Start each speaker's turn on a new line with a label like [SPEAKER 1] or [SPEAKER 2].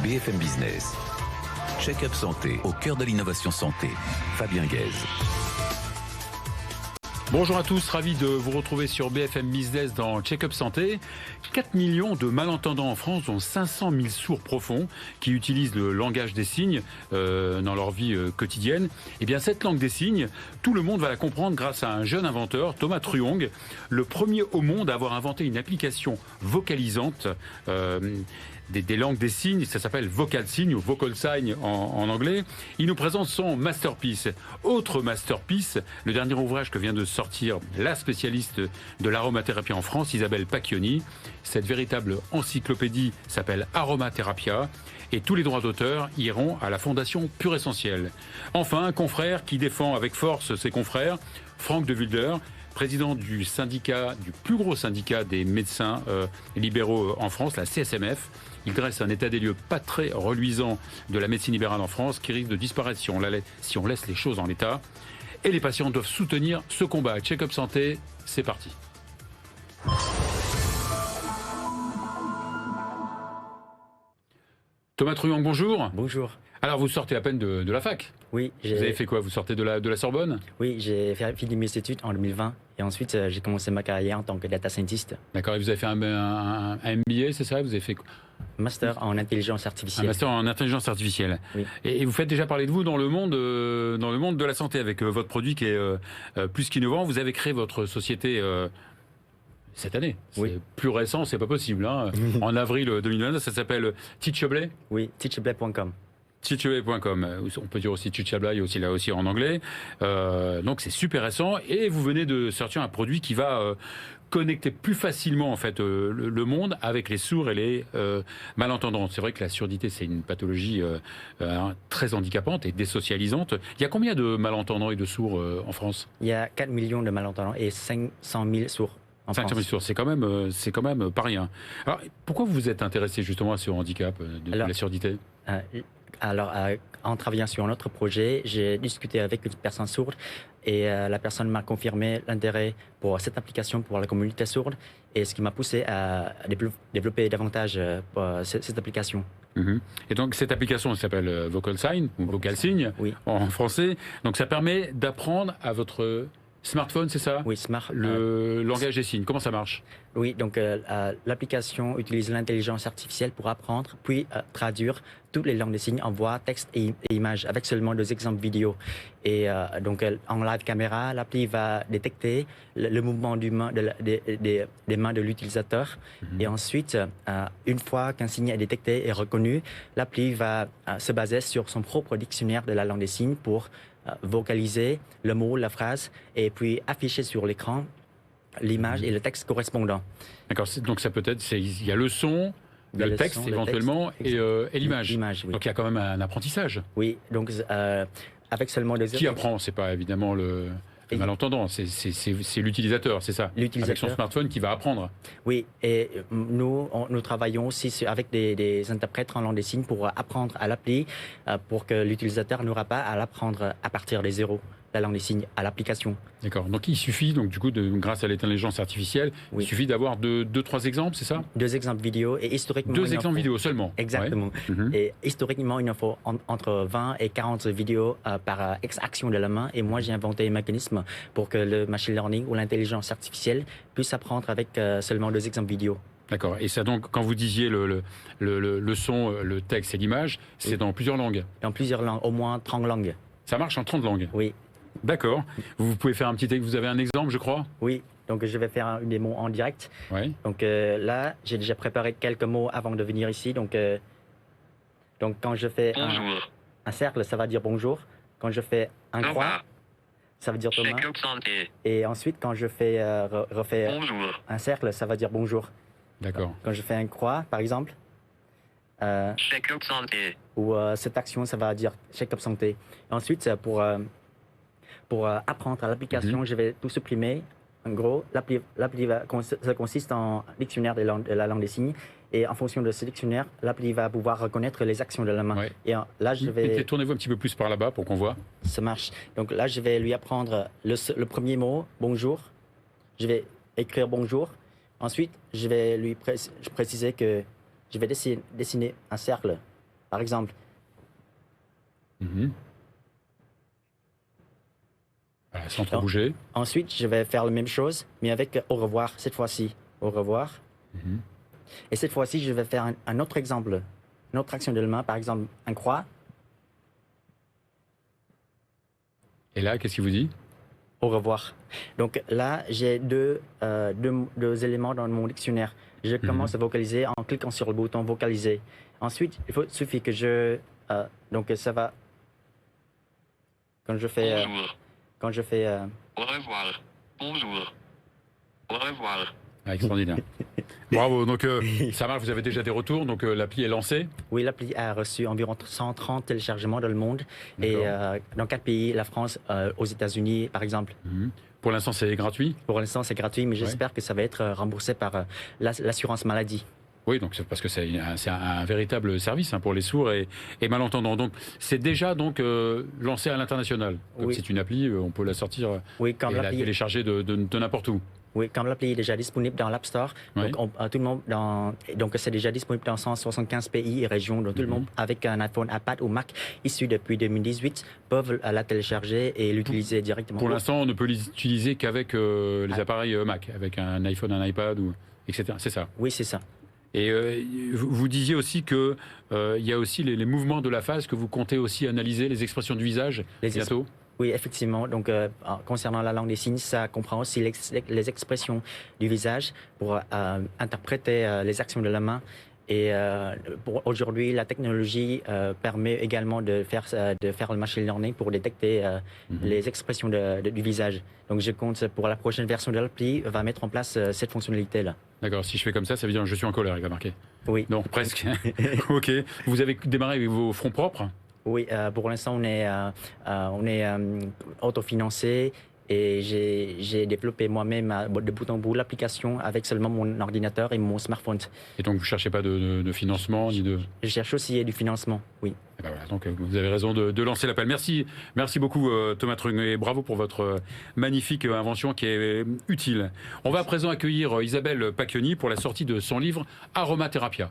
[SPEAKER 1] BFM Business. Check-up santé, au cœur de l'innovation santé. Fabien Guèze.
[SPEAKER 2] Bonjour à tous, ravi de vous retrouver sur BFM Business dans Check-up Santé. 4 millions de malentendants en France, dont 500 000 sourds profonds qui utilisent le langage des signes dans leur vie quotidienne. Et bien cette langue des signes, tout le monde va la comprendre grâce à un jeune inventeur, Thomas Truong, le premier au monde à avoir inventé une application vocalisante des langues des signes, ça s'appelle Vocal Sign ou Vocal Sign en anglais. Il nous présente son masterpiece. Autre masterpiece, le dernier ouvrage que vient de sortir la spécialiste de l'aromathérapie en France, Isabelle Pacchioni. Cette véritable encyclopédie s'appelle Aromatherapia et tous les droits d'auteur iront à la Fondation Pure Essentielle. Enfin, un confrère qui défend avec force ses confrères, Franck de Wilder, président du syndicat, du plus gros syndicat des médecins libéraux en France, la CSMF. Il dresse un état des lieux pas très reluisant de la médecine libérale en France qui risque de disparaître si on laisse les choses en l'état. Et les patients doivent soutenir ce combat. Check-up santé, c'est parti. Thomas Truong, bonjour.
[SPEAKER 3] Bonjour.
[SPEAKER 2] Alors vous sortez à peine de la fac.
[SPEAKER 3] Oui.
[SPEAKER 2] Vous avez fait quoi? Vous sortez de la Sorbonne?
[SPEAKER 3] Oui, j'ai fini mes études en 2020 et ensuite j'ai commencé ma carrière en tant que data scientist.
[SPEAKER 2] D'accord, et vous avez fait un MBA, c'est ça? Vous avez fait
[SPEAKER 3] Master en intelligence artificielle.
[SPEAKER 2] Un master en intelligence artificielle.
[SPEAKER 3] Oui.
[SPEAKER 2] Et vous faites déjà parler de vous dans le monde de la santé avec votre produit qui est plus qu'innovant. Vous avez créé votre société cette année.
[SPEAKER 3] Oui.
[SPEAKER 2] C'est plus récent, c'est pas possible. Hein. En avril 2022, ça s'appelle Teachable.
[SPEAKER 3] Oui, teachable.com.
[SPEAKER 2] Teachable.com, on peut dire aussi Teachable, il y a aussi là aussi en anglais. Donc c'est super récent et vous venez de sortir un produit qui va connecter plus facilement en fait le monde avec les sourds et les malentendants. C'est vrai que la surdité c'est une pathologie très handicapante et désocialisante. Il y a combien de malentendants et de sourds en France?
[SPEAKER 3] Il y a 4 millions de malentendants et 500 000 sourds.
[SPEAKER 2] 500 000 sourds, c'est quand même pas rien. Alors pourquoi vous vous êtes intéressé justement à ce handicap de la surdité?
[SPEAKER 3] Alors, en travaillant sur notre projet, j'ai discuté avec une personne sourde et la personne m'a confirmé l'intérêt pour cette application pour la communauté sourde et ce qui m'a poussé à développer davantage cette application.
[SPEAKER 2] Et donc cette application s'appelle Vocal Sign ou Vocal Sign en français. Donc ça permet d'apprendre à votre smartphone, c'est ça?
[SPEAKER 3] Oui,
[SPEAKER 2] le langage des signes. Comment ça marche?
[SPEAKER 3] Oui, donc l'application utilise l'intelligence artificielle pour apprendre, puis traduire toutes les langues des signes en voix, texte et images, avec seulement 2 exemples vidéo. Et donc en live caméra, l'appli va détecter le mouvement des mains de l'utilisateur. Et ensuite, une fois qu'un signe est détecté et reconnu, l'appli va se baser sur son propre dictionnaire de la langue des signes pour vocaliser le mot, la phrase, et puis afficher sur l'écran l'image et le texte correspondant. D'accord,
[SPEAKER 2] donc ça peut être, il y a le son, le texte éventuellement et l'image.
[SPEAKER 3] Oui.
[SPEAKER 2] Donc il y a quand même un apprentissage.
[SPEAKER 3] Oui, donc avec seulement 2
[SPEAKER 2] Qui apprend? C'est pas évidemment le malentendant, c'est l'utilisateur, c'est ça? Avec son smartphone qui va apprendre.
[SPEAKER 3] Oui, et nous travaillons aussi avec des interprètes en langue des signes pour apprendre à l'appli, pour que l'utilisateur n'aura pas à l'apprendre à partir des zéros, la langue des signes, à l'application. D'accord,
[SPEAKER 2] donc il suffit, grâce à l'intelligence artificielle, il suffit d'avoir 2-3 exemples, c'est ça?
[SPEAKER 3] 2 exemples vidéo et historiquement...
[SPEAKER 2] 2 exemples vidéo seulement?
[SPEAKER 3] Exactement. Ouais. Et historiquement, il en faut entre 20 et 40 vidéos par action de la main. Et moi, j'ai inventé un mécanisme pour que le machine learning ou l'intelligence artificielle puisse apprendre avec seulement 2 exemples vidéo.
[SPEAKER 2] D'accord. Et ça donc, quand vous disiez le son, le texte et l'image, c'est dans plusieurs langues?
[SPEAKER 3] Dans plusieurs langues, au moins 30 langues.
[SPEAKER 2] Ça marche en 30 langues?
[SPEAKER 3] Oui.
[SPEAKER 2] D'accord. Vous pouvez faire vous avez un exemple, je crois?
[SPEAKER 3] Oui. Donc, je vais faire une démo en direct.
[SPEAKER 2] Oui.
[SPEAKER 3] Donc là, j'ai déjà préparé quelques mots avant de venir ici. Donc quand je fais un cercle, ça va dire bonjour. Quand je fais un croix, ça veut dire Thomas. Et ensuite, quand je fais refais un cercle, ça va dire bonjour.
[SPEAKER 2] D'accord.
[SPEAKER 3] Quand je fais un croix, par exemple, ou cette action, ça va dire check-up santé. Et ensuite, pour apprendre à l'application, je vais tout supprimer. En gros, l'appli ça consiste en dictionnaire de la langue des signes. Et en fonction de ce dictionnaire, l'appli va pouvoir reconnaître les actions de la main.
[SPEAKER 2] Ouais.
[SPEAKER 3] Et là, je vais...
[SPEAKER 2] Tournez-vous un petit peu plus par là-bas pour qu'on voit.
[SPEAKER 3] Ça marche. Donc là, je vais lui apprendre le premier mot, bonjour. Je vais écrire bonjour. Ensuite, je vais lui préciser que je vais dessiner un cercle par exemple.
[SPEAKER 2] Voilà, sans trop bouger.
[SPEAKER 3] Ensuite, je vais faire la même chose, mais avec au revoir cette fois-ci. Au revoir. Et cette fois-ci, je vais faire un autre exemple. Une autre action de la main, par exemple, un croix.
[SPEAKER 2] Et là, qu'est-ce qu'il vous dit?
[SPEAKER 3] Au revoir. Donc là, j'ai deux éléments dans mon dictionnaire. Je commence à vocaliser en cliquant sur le bouton vocaliser. Ensuite, suffit que je... donc ça va... Quand je fais...
[SPEAKER 4] Au revoir. Bonjour. Au revoir.
[SPEAKER 2] Ah, extraordinaire. Bravo, donc ça marche, vous avez déjà des retours, donc l'appli est lancée?
[SPEAKER 3] Oui, l'appli a reçu environ 130 téléchargements dans le monde et dans 4 pays, la France, aux États-Unis par exemple.
[SPEAKER 2] Pour l'instant, c'est gratuit?
[SPEAKER 3] Pour l'instant, c'est gratuit, mais j'espère que ça va être remboursé par l'assurance maladie.
[SPEAKER 2] Oui, donc c'est parce que c'est un véritable service pour les sourds et malentendants. Donc c'est déjà lancé à l'international. Comme c'est une appli, on peut la sortir et la télécharger de n'importe où.
[SPEAKER 3] Oui, comme l'appli est déjà disponible dans l'App Store, donc tout le monde donc c'est déjà disponible dans 175 pays et régions. Donc tout le monde avec un iPhone, iPad ou Mac issu depuis 2018 peuvent la télécharger et l'utiliser directement.
[SPEAKER 2] Pour l'instant, on ne peut l'utiliser qu'avec les appareils Mac, avec un iPhone, un iPad, etc. C'est ça?
[SPEAKER 3] Oui, c'est ça.
[SPEAKER 2] Et vous disiez aussi qu'il y a aussi les mouvements de la face que vous comptez aussi analyser, les expressions du visage bientôt?
[SPEAKER 3] Oui, effectivement. Donc, concernant la langue des signes, ça comprend aussi les expressions du visage pour interpréter les actions de la main. Et aujourd'hui, la technologie permet également de faire le machine learning pour détecter les expressions du visage. Donc, je compte pour la prochaine version de l'appli va mettre en place cette fonctionnalité-là. D'accord.
[SPEAKER 2] Si je fais comme ça veut dire je suis en colère, il va marquer.
[SPEAKER 3] Oui.
[SPEAKER 2] Non, presque. Ok. Vous avez démarré avec vos fonds propres?
[SPEAKER 3] Oui, pour l'instant, on est autofinancé et j'ai développé moi-même de bout en bout l'application avec seulement mon ordinateur et mon smartphone.
[SPEAKER 2] Et donc, vous ne cherchez pas de financement ni de...
[SPEAKER 3] Je cherche aussi du financement, oui.
[SPEAKER 2] Et ben voilà, donc vous avez raison de lancer l'appel. Merci beaucoup Thomas Trung et bravo pour votre magnifique invention qui est utile. On va à présent accueillir Isabelle Pacchioni pour la sortie de son livre Aromatherapia.